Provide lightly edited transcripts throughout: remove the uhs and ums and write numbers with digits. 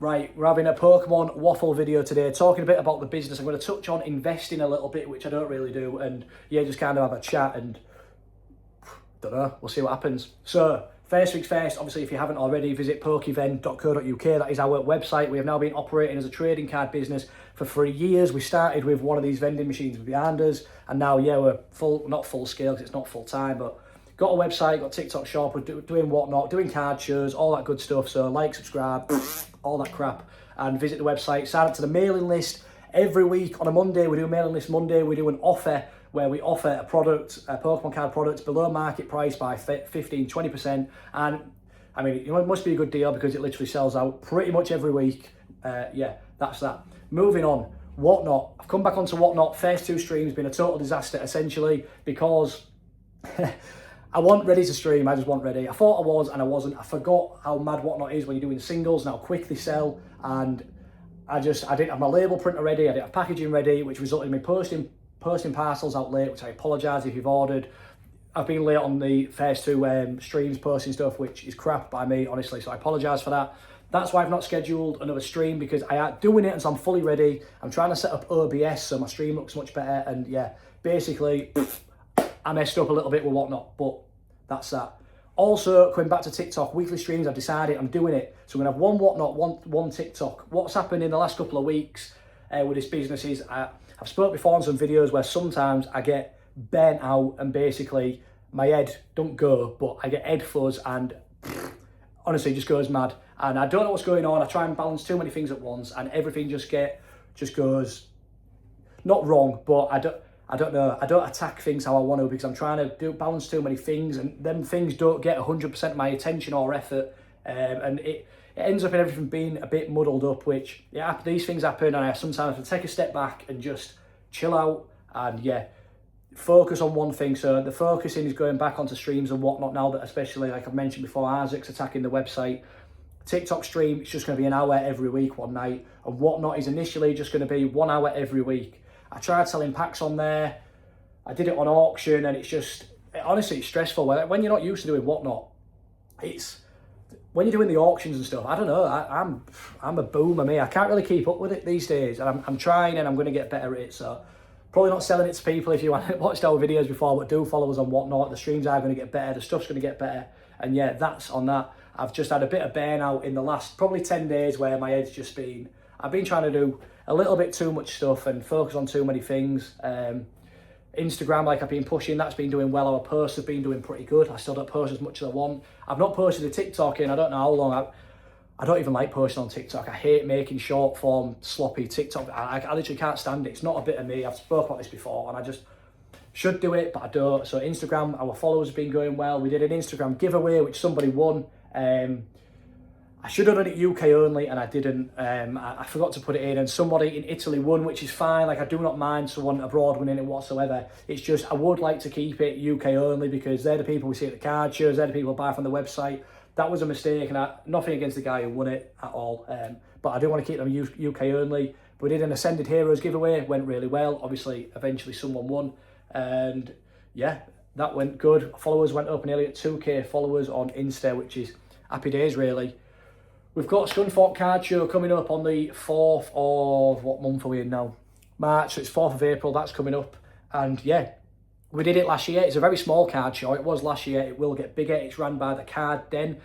Right, we're having a Pokemon waffle video today, talking a bit about the business. I'm going to touch on investing a little bit, which I don't really do, and yeah, just kind of have a chat and don't know, we'll see what happens. So, first things first, obviously if you haven't already, visit pokevend.co.uk. That is our website. We have now been operating as a trading card business for 3 years. We started with one of these vending machines behind us, and now, yeah, we're not full scale because it's not full time, but got a website, got TikTok shop, we're doing whatnot, doing card shows, all that good stuff. So like, subscribe, all that crap, and visit the website, sign up to the mailing list. Every week on a Monday, we do a mailing list Monday, we do an offer where we offer a product, a Pokemon card product below market price by 15-20%. And I mean, it must be a good deal because it literally sells out pretty much every week. Yeah, that's that. Moving on, Whatnot. I've come back onto Whatnot. First 2 streams been a total disaster essentially because I wasn't ready to stream. I just wasn't ready. I thought I was and I wasn't. I forgot how mad Whatnot is when you're doing singles and how quick they sell. And I didn't have my label printer ready. I didn't have packaging ready, which resulted in me posting parcels out late, which I apologise if you've ordered. I've been late on the first 2 streams posting stuff, which is crap by me, honestly, so I apologise for that. That's why I've not scheduled another stream, because I am doing it until I'm fully ready. I'm trying to set up OBS so my stream looks much better, and yeah, basically, I messed up a little bit with Whatnot, but that's that. Also, coming back to TikTok, weekly streams, I've decided I'm doing it. So we're going to have one Whatnot, one TikTok. What's happened in the last couple of weeks with this business is, I've spoke before on some videos where sometimes I get burnt out and basically my head don't go, but I get head fuzz and honestly it just goes mad. And I don't know what's going on. I try and balance too many things at once and everything just goes not wrong, but I don't know. I don't attack things how I want to because I'm trying to balance too many things, and them things don't get 100% of my attention or effort, and it ends up in everything being a bit muddled up, which, yeah, these things happen, and I sometimes have to take a step back and just chill out and, yeah, focus on one thing. So the focusing is going back onto streams and whatnot now that, especially like I've mentioned before, Isaac's attacking the website. TikTok stream, it's just going to be an hour every week, one night, and Whatnot is initially just going to be 1 hour every week. I tried selling packs on there, I did it on auction, and honestly, it's stressful. When you're not used to doing Whatnot, when you're doing the auctions and stuff, I don't know, I'm a boomer, me. I can't really keep up with it these days, and I'm trying, and I'm going to get better at it, so probably not selling it to people if you haven't watched our videos before, but do follow us on Whatnot. The streams are going to get better, the stuff's going to get better, and yeah, that's on that. I've just had a bit of burnout in the last probably 10 days where my head's just been, I've been trying to do a little bit too much stuff and focus on too many things. Instagram, like I've been pushing, that's been doing well. Our posts have been doing pretty good. I still don't post as much as I want. I've not posted a TikTok in I don't know how long. I don't even like posting on TikTok. I hate making short form, sloppy TikTok. I literally can't stand it. It's not a bit of me. I've spoken about this before and I just should do it, but I don't. So Instagram, our followers have been going well. We did an Instagram giveaway, which somebody won. I should have done it UK only and I didn't. I forgot to put it in, and somebody in Italy won, which is fine. Like, I do not mind someone abroad winning it whatsoever. It's just I would like to keep it UK only because they're the people we see at the card shows, they're the people who buy from the website. That was a mistake, and nothing against the guy who won it at all. But I do want to keep them UK only. But we did an Ascended Heroes giveaway, it went really well. Obviously, eventually someone won, and yeah, that went good. Followers went up nearly at 2k followers on Insta, which is happy days really. We've got Scunthorpe Card Show coming up on the 4th of, what month are we in now? March, so it's 4th of April, that's coming up. And yeah, we did it last year. It's a very small card show. It was last year, it will get bigger. It's run by the Card Den.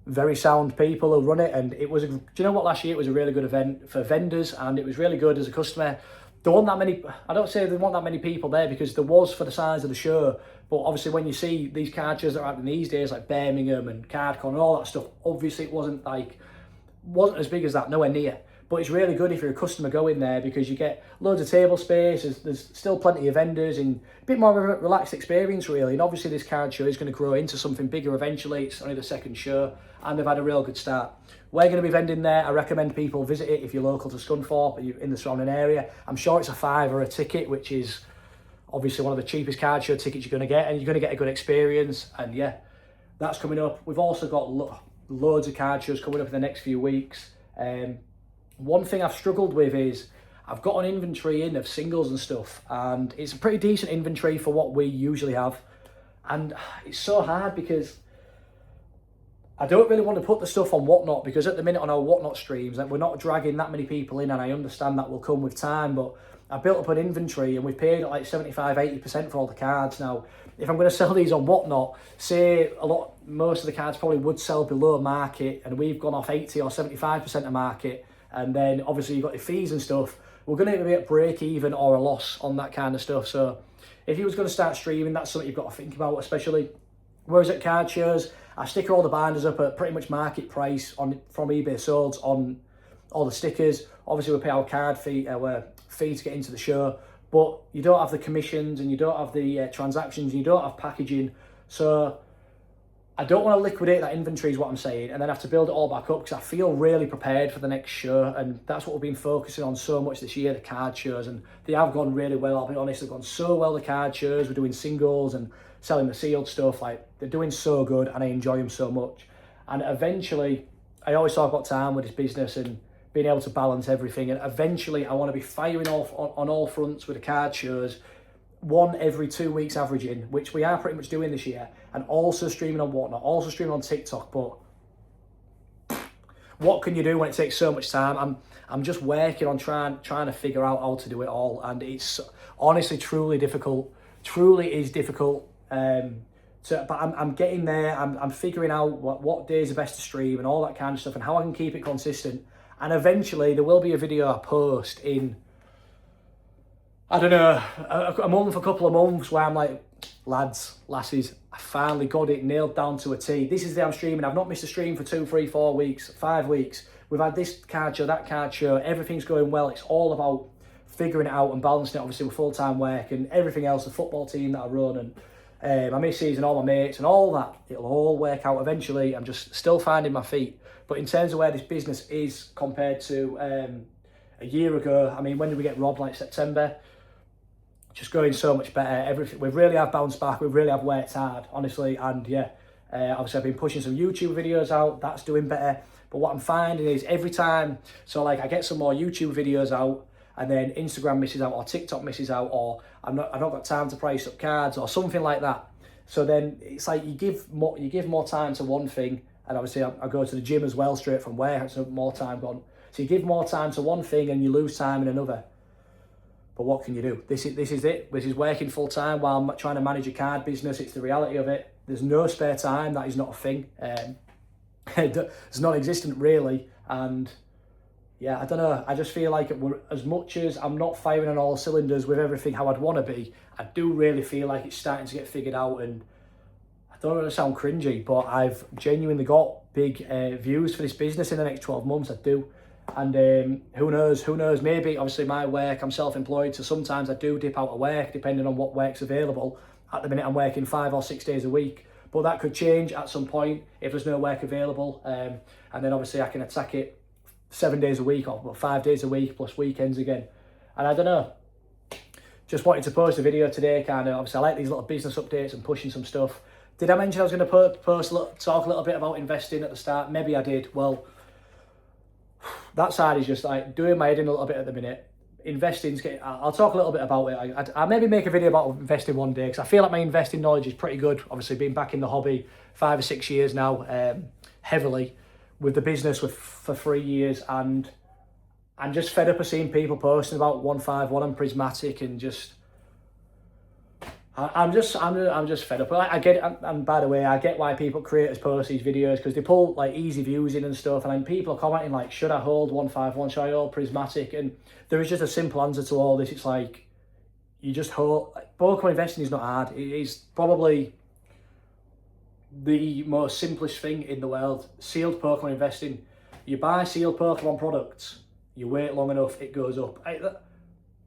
Very sound people who run it. And it was, do you know what, last year it was a really good event for vendors, and it was really good as a customer. There weren't that many, I don't say there weren't that many people there because there was for the size of the show. But obviously when you see these card shows that are happening these days, like Birmingham and CardCon and all that stuff, obviously it wasn't as big as that, nowhere near. But it's really good if you're a customer going there because you get loads of table space, there's still plenty of vendors, and a bit more of a relaxed experience really. And obviously this card show is going to grow into something bigger eventually. It's only the second show and they've had a real good start. We're going to be vending there. I recommend people visit it if you're local to Scunthorpe, you're in the surrounding area. I'm sure it's a £5 a ticket, which is obviously one of the cheapest card show tickets you're going to get, and you're going to get a good experience. And yeah, that's coming up. We've also got loads of card shows coming up in the next few weeks. One thing I've struggled with is I've got an inventory in of singles and stuff, and it's a pretty decent inventory for what we usually have. And it's so hard because I don't really want to put the stuff on Whatnot because at the minute on our Whatnot streams, like, we're not dragging that many people in, and I understand that will come with time, but I built up an inventory and we've paid like 75-80% for all the cards. Now, if I'm going to sell these on Whatnot, say most of the cards probably would sell below market, and we've gone off 80 or 75% of market, and then obviously you've got your fees and stuff, we're going to be at break even or a loss on that kind of stuff. So if you was going to start streaming, that's something you've got to think about, especially. Whereas at card shows, I sticker all the binders up at pretty much market price from eBay sold on all the stickers. Obviously, we pay our card fee, our fee to get into the show, but you don't have the commissions and you don't have the transactions, and you don't have packaging. So I don't want to liquidate that inventory is what I'm saying, and then have to build it all back up, because I feel really prepared for the next show, and that's what we've been focusing on so much this year, the card shows, and they have gone really well. I'll be honest, they've gone so well, the card shows. We're doing singles and selling the sealed stuff, like, they're doing so good, and I enjoy them so much. And eventually, I always talk about time with this business and being able to balance everything, and eventually I want to be firing off on all fronts with the card shows, one every 2 weeks averaging, which we are pretty much doing this year, and also streaming on Whatnot, also streaming on TikTok. But what can you do when it takes so much time? I'm just working on trying to figure out how to do it all, and it's honestly truly difficult. Truly is difficult. But I'm getting there. I'm figuring out what days are best to stream and all that kind of stuff, and how I can keep it consistent. And eventually there will be a video I post in, I don't know, a month, a couple of months, where I'm like, lads, lasses, I finally got it nailed down to a T. This is the day I'm streaming. I've not missed a stream for 2, 3, 4 weeks, 5 weeks. We've had this card show, that card show, everything's going well. It's all about figuring it out and balancing it, obviously, with full-time work and everything else, the football team that I run, and my missus and all my mates and all that. It'll all work out eventually. I'm just still finding my feet. But in terms of where this business is compared to a year ago, I mean, when did we get robbed? Like September? Just going so much better. Everything, we really have bounced back. We really have worked hard, honestly. And yeah, obviously I've been pushing some YouTube videos out. That's doing better. But what I'm finding is every time, so like I get some more YouTube videos out, and then Instagram misses out, or TikTok misses out, or I've not got time to price up cards or something like that. So then it's like you give more time to one thing, and obviously I go to the gym as well straight from work, so more time gone. So you give more time to one thing and you lose time in another. But what can you do? This is it. This is working full time while I'm trying to manage a card business. It's the reality of it. There's no spare time. That is not a thing. It's non-existent really. And yeah, I don't know. I just feel like as much as I'm not firing on all cylinders with everything how I'd want to be, I do really feel like it's starting to get figured out. And I don't want to sound cringy, but I've genuinely got big views for this business in the next 12 months. I do. And who knows, maybe, obviously my work, I'm self-employed, so sometimes I do dip out of work depending on what work's available. At the minute I'm working 5 or 6 days a week, but that could change at some point if there's no work available, and then obviously I can attack it 7 days a week, or 5 days a week plus weekends again. And I don't know, just wanted to post a video today, kind of, obviously I like these little business updates and pushing some stuff. Did I mention I was going to talk a little bit about investing at the start? Maybe I did. Well, that side is just like doing my head in a little bit at the minute. Investing's getting, I'll talk a little bit about it. I'll maybe make a video about investing one day, because I feel like my investing knowledge is pretty good. Obviously being back in the hobby 5 or 6 years now, heavily with the business for 3 years, and I'm just fed up of seeing people posting about 151 and Prismatic, and just I'm just fed up. I get it, and by the way, I get why creators post these videos, because they pull like easy views in and stuff, and then people are commenting like, should I hold 151, should I hold Prismatic? And there is just a simple answer to all this. It's like, you just hold. Pokemon investing is not hard. It is probably the most simplest thing in the world. Sealed Pokemon investing. You buy sealed Pokemon products, you wait long enough, it goes up.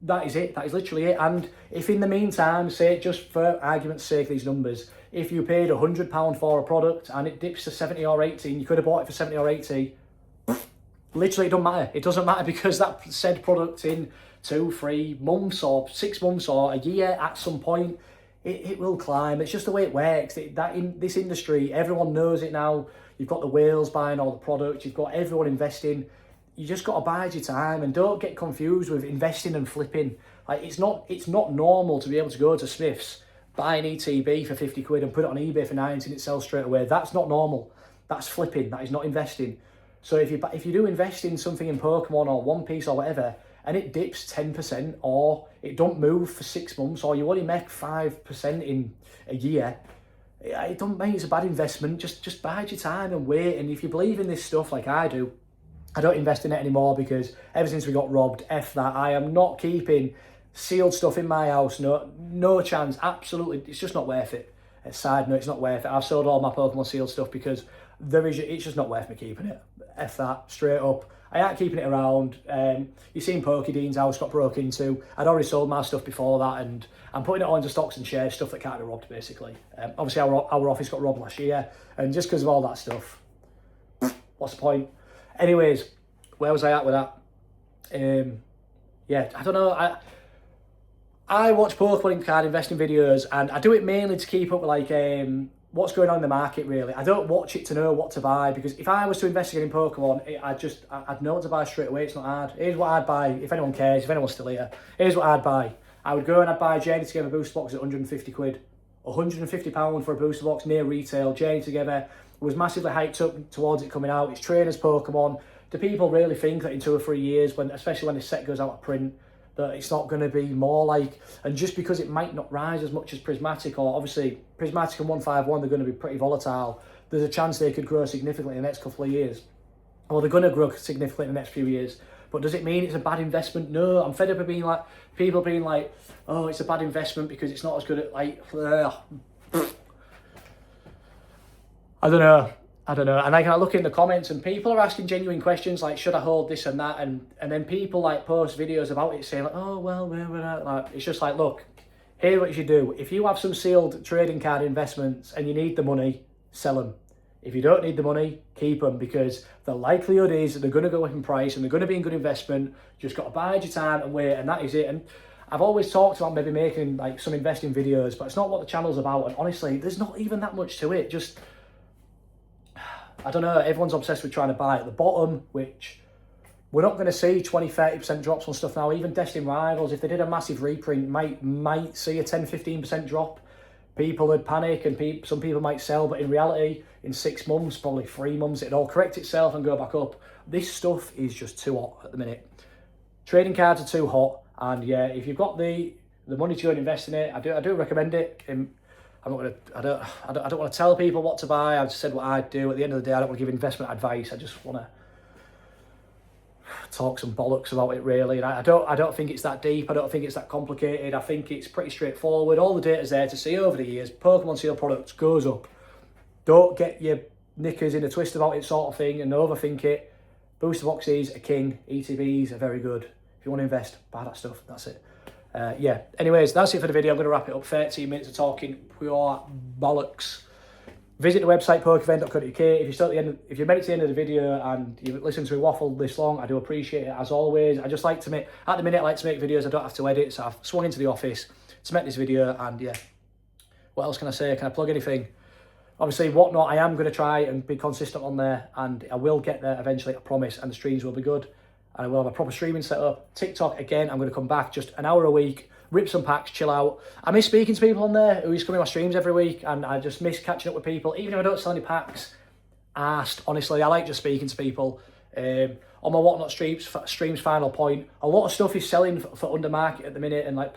That is it. That is literally it. And if in the meantime, say, just for argument's sake, these numbers, if you paid £100 for a product and it dips to 70 or 80, and you could have bought it for 70 or 80, literally it doesn't matter. It doesn't matter, because that said product in 2, 3 months or 6 months or a year, at some point, it will climb. It's just the way it works. In this industry, everyone knows it now. You've got the whales buying all the products. You've got everyone investing. You just got to bide your time, and don't get confused with investing and flipping. Like, it's not normal to be able to go to Smith's, buy an ETB for 50 quid and put it on eBay for 90 and it sells straight away. That's not normal. That's flipping. That is not investing. So if you do invest in something in Pokemon or One Piece or whatever, and it dips 10%, or it don't move for 6 months, or you only make 5% in a year, it don't mean it's a bad investment. Just bide your time and wait. And if you believe in this stuff like I do, I don't invest in it anymore, because ever since we got robbed, F that. I am not keeping sealed stuff in my house. No chance. Absolutely, it's just not worth it. A side note, it's not worth it. I've sold all my Pokemon sealed stuff because it's just not worth me keeping it. F that, straight up. I ain't keeping it around. You've seen Pokedean's house got broke into. I'd already sold my stuff before that, and I'm putting it all into stocks and shares, stuff that can't be robbed, basically. Obviously, our office got robbed last year, and just because of all that stuff, what's the point? Anyways, where was I at with that? Yeah, I don't know. I watch Pokemon card investing videos, and I do it mainly to keep up with like what's going on in the market, really. I don't watch it to know what to buy, because if I was to investigate in Pokemon, I'd know what to buy straight away. It's not hard. Here's what I'd buy, if anyone cares, if anyone's still here. Here's what I'd buy. I would go and I'd buy Journey Together booster box at 150 quid. £150 for a booster box near retail. Journey Together was massively hyped up towards it coming out. It's trainers Pokemon. Do people really think that in 2 or 3 years, especially when the set goes out of print, that it's not going to be more like, and just because it might not rise as much as Prismatic, or obviously Prismatic and 151, they're going to be pretty volatile, there's a chance they could grow significantly in the next couple of years. Or they're going to grow significantly in the next few years. But does it mean it's a bad investment? No, I'm fed up of people being like, oh, it's a bad investment because it's not as good at like, I don't know. And I look in the comments and people are asking genuine questions like, should I hold this and that? And then people like post videos about it saying like, oh, well, like, it's just like, look, here's what you should do. If you have some sealed trading card investments and you need the money, sell them. If you don't need the money, keep them, because the likelihood is that they're going to go up in price and they're going to be in good investment. Just got to bide your time and wait, and that is it. And I've always talked about maybe making like some investing videos, but it's not what the channel's about. And honestly, there's not even that much to it. Just, I don't know, everyone's obsessed with trying to buy at the bottom, which we're not going to see 20-30% drops on stuff now. Even Destined Rivals, if they did a massive reprint, might see a 10-15% drop. People would panic and some people might sell, but in reality, in 6 months, probably 3 months, it'll all correct itself and go back up. This stuff is just too hot at the minute. Trading cards are too hot, and yeah, if you've got the money to go and invest in it, I do recommend it. I don't want to tell people what to buy. I've just said what I do. At the end of the day, I don't want to give investment advice. I just want to talk some bollocks about it, really. And I don't think it's that deep. I don't think it's that complicated. I think it's pretty straightforward. All the data's there to see over the years. Pokemon sealed products goes up. Don't get your knickers in a twist about it, sort of thing, and overthink it. Booster boxes are king. ETBs are very good. If you want to invest, buy that stuff. That's it. Yeah. Anyways, that's it for the video. I'm going to wrap it up. 13 minutes of talking pure bollocks. Visit the website pokeven.co.uk. If you made it to the end of the video and you've listened to me waffle this long, I do appreciate it as always. I just like to make, at the minute, I like to make videos I don't have to edit, so I've swung into the office to make this video, and yeah. What else can I say? Can I plug anything? Obviously, Whatnot, I am going to try and be consistent on there, and I will get there eventually, I promise, and the streams will be good. And I will have a proper streaming setup. TikTok, again, I'm going to come back just an hour a week, rip some packs, chill out. I miss speaking to people on there who used to come in my streams every week, and I just miss catching up with people. Even if I don't sell any packs, honestly, I like just speaking to people. On my Whatnot streams, final point, a lot of stuff is selling for under market at the minute, and like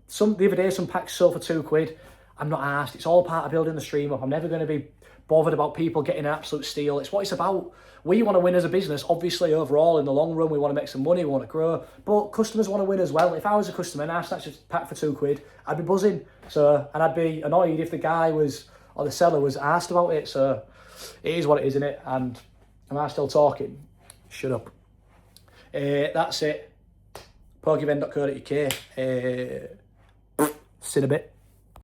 the other day, some packs sold for £2. I'm not asked. It's all part of building the stream up. I'm never going to be bothered about people getting an absolute steal. It's what it's about. We want to win as a business. Obviously, overall, in the long run, we want to make some money, we want to grow, but customers want to win as well. If I was a customer and I snatched a pack for £2, I'd be buzzing. And I'd be annoyed if the guy or the seller was asked about it. So it is what it is, isn't it? And am I still talking? Shut up. That's it. Pokeven.co.uk. See you in a bit.